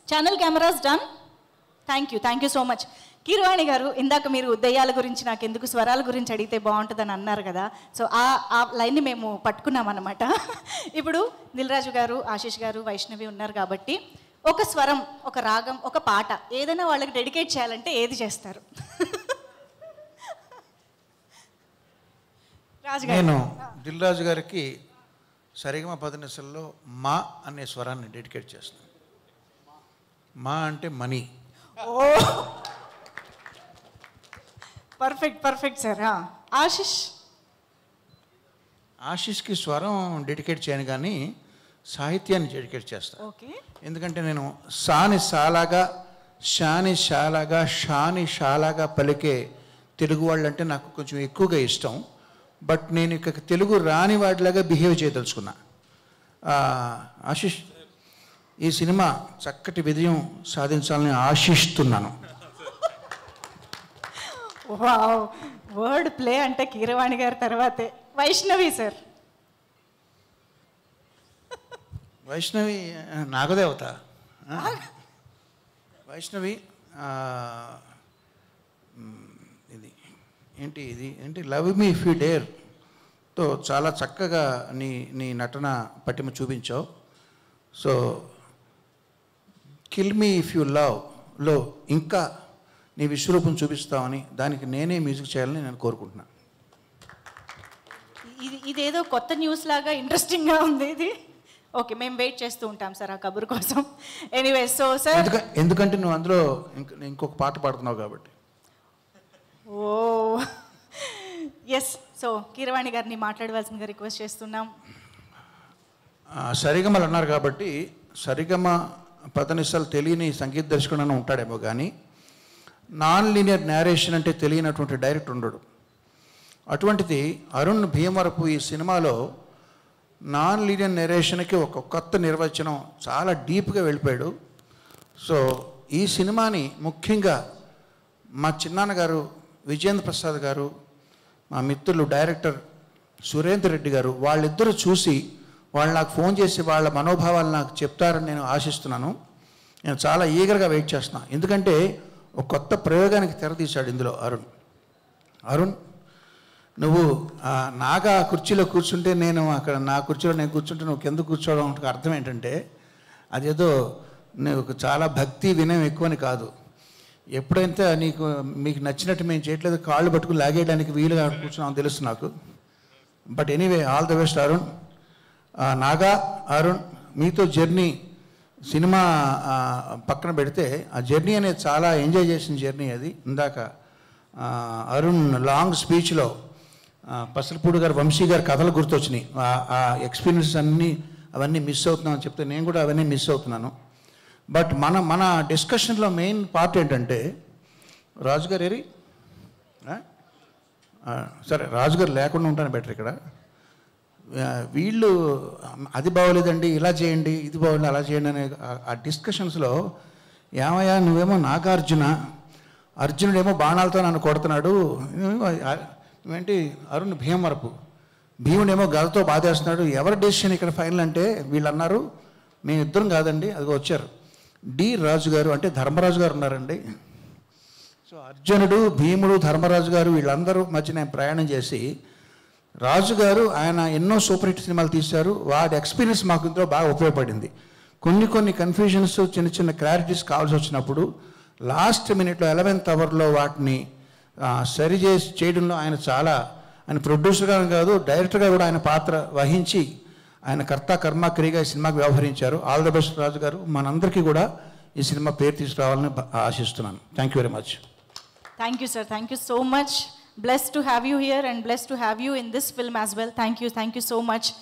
Channel cameras done. Thank you so much. Keeravani గారు, ఇందాక మీరు దెయ్యాల గురించి నాకు ఎందుకు స్వరాల గురించి అడిగితే బాగుంటుందని అన్నారు కదా, సో ఆ లైన్ని మేము పట్టుకున్నామన్నమాట. ఇప్పుడు దిల్రాజు గారు, ఆశీష్ గారు, వైష్ణవి ఉన్నారు కాబట్టి ఒక స్వరం, ఒక రాగం, ఒక పాట ఏదైనా వాళ్ళకి డెడికేట్ చేయాలంటే ఏది చేస్తారు? నేను దిల్రాజు గారికి సరిగమ పదనిసల్లో మా అనే స్వరాన్ని డెడికేట్ చేస్తాను. మా అంటే మనీ. ఓ పర్ఫెక్ట్ సార్. ఆశిష్కి స్వరం డెడికేట్ చేయను కానీ సాహిత్యాన్ని డెడికేట్ చేస్తాను. ఓకే. ఎందుకంటే నేను సాని సాలాగా, షాని షాలాగా, షాని షాలాగా పలికే తెలుగు వాళ్ళంటే నాకు కొంచెం ఎక్కువగా ఇష్టం. బట్ నేను ఇక తెలుగు రాని వాటిలాగా బిహేవ్ చేయదలుచుకున్నా. ఆశిష్, ఈ సినిమా చక్కటి విజయం సాధించాలని ఆశిస్తున్నాను. వావ్, వర్డ్ ప్లే అంటే కీరవాణి గారి తర్వాతే. వైష్ణవి సార్. వైష్ణవి నాగదేవత. వైష్ణవి ఏంటి లవ్ మీ ఇఫ్ యూ డేర్తో చాలా చక్కగా నీ నటన పటిమ చూపించావు. So kill me if you లవ్లో ఇంకా నీ విశ్వరూపం చూపిస్తావని, దానికి నేనే మ్యూజిక్ చేయాలని నేను కోరుకుంటున్నాను. ఇదేదో కొత్త న్యూస్ లాగా ఇంట్రెస్టింగ్గా ఉంది ఇది. ఓకే, మేము వెయిట్ చేస్తూ ఉంటాం సార్ ఆ కబురు కోసం. ఎనీవే, సో సార్ ఎందుకంటే నువ్వు అందులో ఇంకొక పాట పాడుతున్నావు కాబట్టి. ఓ ఎస్. సో కీరవాణి గారిని మాట్లాడవలసిందిగా రిక్వెస్ట్ చేస్తున్నాం. సరిగమలు అన్నారు కాబట్టి సరిగమ పదనిసలు తెలియని సంగీత దర్శకుడు ఉంటాడేమో కానీ నాన్ లీనియర్ నేరేషన్ అంటే తెలియనటువంటి డైరెక్టర్ ఉండడు. అటువంటిది అరుణ్ భీమవరపు ఈ సినిమాలో నాన్ లీనియర్ నెరేషన్కి ఒక కొత్త నిర్వచనం, చాలా డీప్గా వెళ్ళిపోయాడు. సో ఈ సినిమాని ముఖ్యంగా మా చిన్నాన్నగారు విజేంద్ర ప్రసాద్ గారు, మా మిత్రులు డైరెక్టర్ సురేందర్ రెడ్డి గారు, వాళ్ళిద్దరూ చూసి వాళ్ళు నాకు ఫోన్ చేసి వాళ్ళ మనోభావాలు నాకు చెప్తారని నేను ఆశిస్తున్నాను. నేను చాలా ఈగర్గా వెయిట్ చేస్తున్నాను. ఎందుకంటే ఒక కొత్త ప్రయోగానికి తెరతీశాడు ఇందులో అరుణ్. నువ్వు నాగా కుర్చీలో కూర్చుంటే నేను అక్కడ నా కుర్చీలో నేను కూర్చుంటే నువ్వు కింద కూర్చోవడం అర్థం ఏంటంటే అదేదో నువ్వు చాలా భక్తి వినయం ఎక్కువని కాదు. ఎప్పుడైతే మీకు నచ్చినట్టు మేము చేయట్లేదు, కాళ్ళు పట్టుకుని లాగేయడానికి వీలుగా కూర్చున్నామని తెలుసు నాకు. But anyway, all the best Arun. Naga, Arun, మీతో జర్నీ సినిమా పక్కన పెడితే ఆ జర్నీ అనేది చాలా ఎంజాయ్ చేసిన జర్నీ అది. ఇందాక అరుణ్ లాంగ్ స్పీచ్లో పసలపూడి గారు, వంశీ గారు కథలు గుర్తొచ్చినాయి. ఆ ఎక్స్పీరియన్స్ అవన్నీ మిస్ అవుతున్నామని చెప్తే నేను కూడా అవన్నీ మిస్ అవుతున్నాను. బట్ మన డిస్కషన్లో మెయిన్ పార్ట్ ఏంటంటే రాజుగారు ఏరి సరే, రాజుగారు లేకుండా ఉంటాను బెటర్. ఇక్కడ వీళ్ళు అది బాగోలేదండి, ఇలా చేయండి, ఇది బాగోలేదు, అలా చేయండి అనే ఆ డిస్కషన్స్లో ఏమయ్యా నువ్వేమో అర్జునుడేమో బాణాలతో నన్ను కొడుతున్నాడు, నువ్వేంటి అరుణ్ భీమవరపు, భీముడేమో గదతో బాధేస్తున్నాడు, ఎవరి డెసిషన్ ఇక్కడ ఫైనల్ అంటే వీళ్ళు అన్నారు మేమిద్దరం కాదండి, అది వచ్చారు డి రాజు గారు, అంటే ధర్మరాజు గారు ఉన్నారండి. సో అర్జునుడు, భీముడు, ధర్మరాజు గారు వీళ్ళందరూ మధ్య నేను ప్రయాణం చేసి, రాజుగారు ఆయన ఎన్నో సూపర్ హిట్ సినిమాలు తీశారు, వాడి ఎక్స్పీరియన్స్ మాకు ఇందులో బాగా ఉపయోగపడింది. కొన్ని కన్ఫ్యూజన్స్, చిన్న క్లారిటీస్ కావాల్సి వచ్చినప్పుడు లాస్ట్ మినిట్లో 11th అవర్లో వాటిని చేయడంలో ఆయన ప్రొడ్యూసర్గా కాదు డైరెక్టర్గా కూడా ఆయన పాత్ర వహించి ఆయన కర్త కర్మ క్రియగా ఈ సినిమాకి వ్యవహరించారు. ఆల్ ద బెస్ట్ రాజు గారు. మనందరికీ కూడా ఈ సినిమా పేరు తీసుకురావాలని ఆశిస్తున్నాను. Thank you very much. Thank you sir. Thank you so much. Blessed to have you here and blessed to have you in this film as well. Thank you so much.